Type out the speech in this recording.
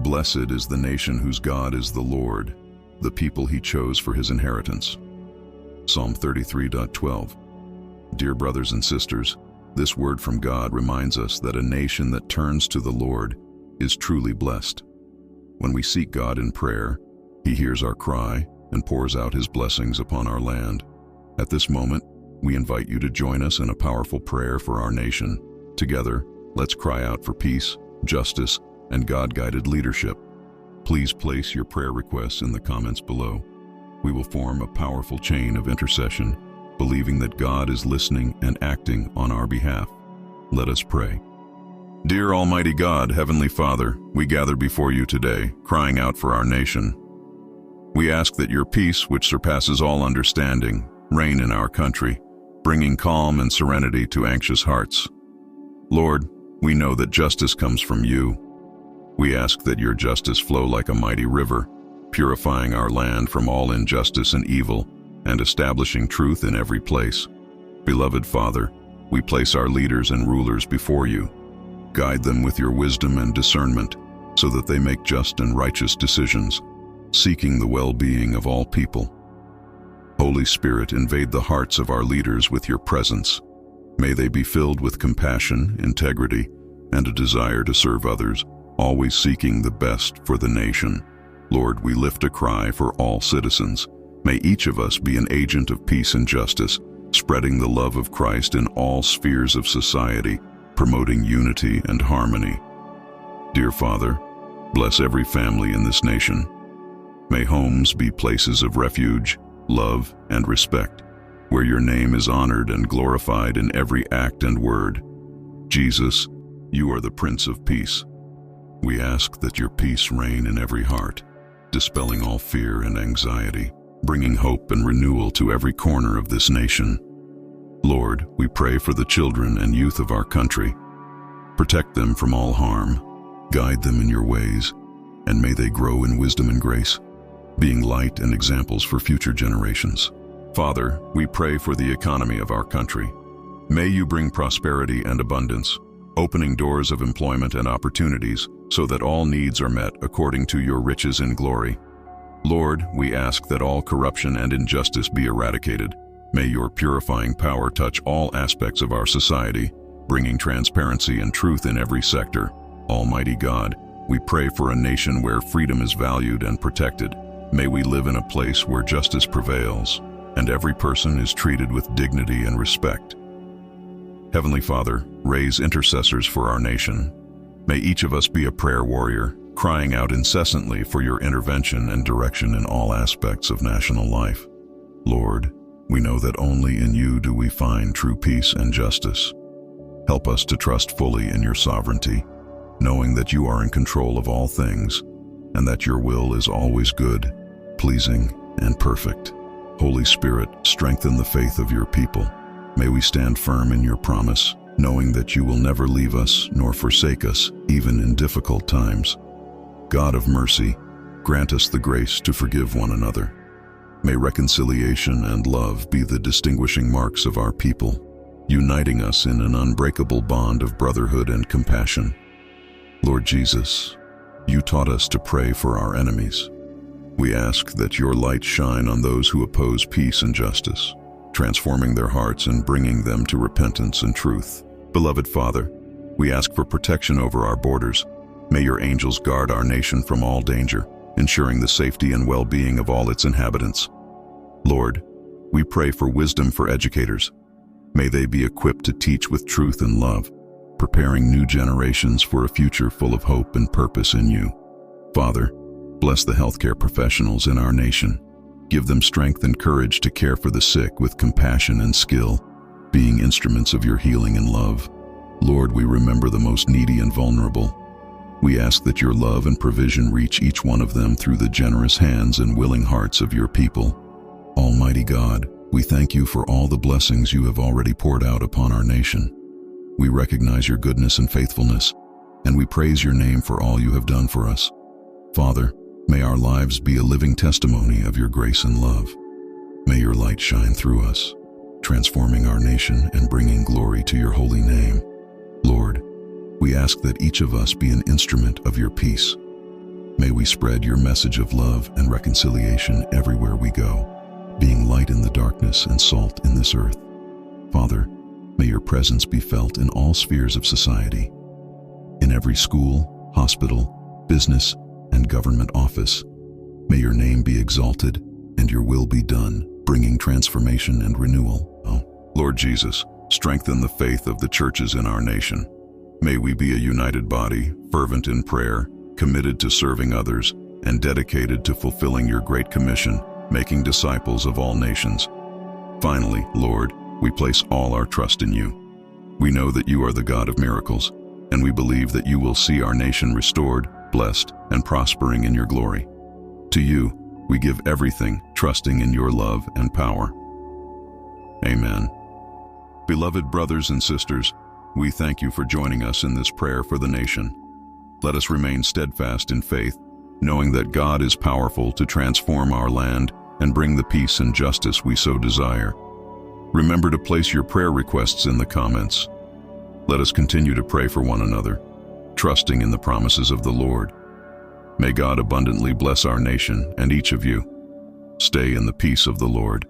Blessed is the nation whose God is the Lord, the people he chose for his inheritance. Psalm 33:12. Dear brothers and sisters, this word from God reminds us that a nation that turns to the Lord is truly blessed. When we seek God in prayer, he hears our cry and pours out his blessings upon our land. At this moment, we invite you to join us in a powerful prayer for our nation. Together, let's cry out for peace, justice, and God-guided leadership. Please place your prayer requests in the comments below. We will form a powerful chain of intercession, believing that God is listening and acting on our behalf. Let us pray. Dear Almighty God, Heavenly Father, we gather before you today, crying out for our nation. We ask that your peace, which surpasses all understanding, reign in our country, bringing calm and serenity to anxious hearts. Lord, we know that justice comes from you. We ask that your justice flow like a mighty river, purifying our land from all injustice and evil, and establishing truth in every place. Beloved Father, we place our leaders and rulers before you. Guide them with your wisdom and discernment, so that they make just and righteous decisions, seeking the well-being of all people. Holy Spirit, invade the hearts of our leaders with your presence. May they be filled with compassion, integrity, and a desire to serve others, always seeking the best for the nation. Lord, we lift a cry for all citizens. May each of us be an agent of peace and justice, spreading the love of Christ in all spheres of society, promoting unity and harmony. Dear Father, bless every family in this nation. May homes be places of refuge, love, and respect, where your name is honored and glorified in every act and word. Jesus, you are the Prince of Peace. We ask that your peace reign in every heart, dispelling all fear and anxiety, bringing hope and renewal to every corner of this nation. Lord, we pray for the children and youth of our country. Protect them from all harm, guide them in your ways, and may they grow in wisdom and grace, being light and examples for future generations. Father, we pray for the economy of our country. May you bring prosperity and abundance, opening doors of employment and opportunities so that all needs are met according to your riches in glory. Lord, we ask that all corruption and injustice be eradicated. May your purifying power touch all aspects of our society, bringing transparency and truth in every sector. Almighty God, we pray for a nation where freedom is valued and protected. May we live in a place where justice prevails, and every person is treated with dignity and respect. Heavenly Father, raise intercessors for our nation. May each of us be a prayer warrior, crying out incessantly for your intervention and direction in all aspects of national life. Lord, we know that only in you do we find true peace and justice. Help us to trust fully in your sovereignty, knowing that you are in control of all things, and that your will is always good, pleasing, and perfect. Holy Spirit, strengthen the faith of your people. May we stand firm in your promise, knowing that you will never leave us nor forsake us, even in difficult times. God of mercy, grant us the grace to forgive one another. May reconciliation and love be the distinguishing marks of our people, uniting us in an unbreakable bond of brotherhood and compassion. Lord Jesus, you taught us to pray for our enemies. We ask that your light shine on those who oppose peace and justice, transforming their hearts and bringing them to repentance and truth. Beloved Father, we ask for protection over our borders. May your angels guard our nation from all danger, ensuring the safety and well-being of all its inhabitants. Lord, we pray for wisdom for educators. May they be equipped to teach with truth and love, preparing new generations for a future full of hope and purpose in you. Father, bless the healthcare professionals in our nation. Give them strength and courage to care for the sick with compassion and skill, being instruments of your healing and love. Lord, we remember the most needy and vulnerable. We ask that your love and provision reach each one of them through the generous hands and willing hearts of your people. Almighty God, we thank you for all the blessings you have already poured out upon our nation. We recognize your goodness and faithfulness, and we praise your name for all you have done for us. Father, may our lives be a living testimony of your grace and love. May your light shine through us, transforming our nation and bringing glory to your holy name. Lord, we ask that each of us be an instrument of your peace. May we spread your message of love and reconciliation everywhere we go, being light in the darkness and salt in this earth. Father, may your presence be felt in all spheres of society. In every school, hospital, business, and government office, may your name be exalted and your will be done, bringing transformation and renewal. Lord Jesus, strengthen the faith of the churches in our nation. May we be a united body, fervent in prayer, committed to serving others, and dedicated to fulfilling your great commission, making disciples of all nations. Finally, Lord, we place all our trust in you. We know that you are the God of miracles, and we believe that you will see our nation restored, blessed, and prospering in your glory. To you, we give everything, trusting in your love and power. Amen. Beloved brothers and sisters, we thank you for joining us in this prayer for the nation. Let us remain steadfast in faith, knowing that God is powerful to transform our land and bring the peace and justice we so desire. Remember to place your prayer requests in the comments. Let us continue to pray for one another, trusting in the promises of the Lord. May God abundantly bless our nation and each of you. Stay in the peace of the Lord.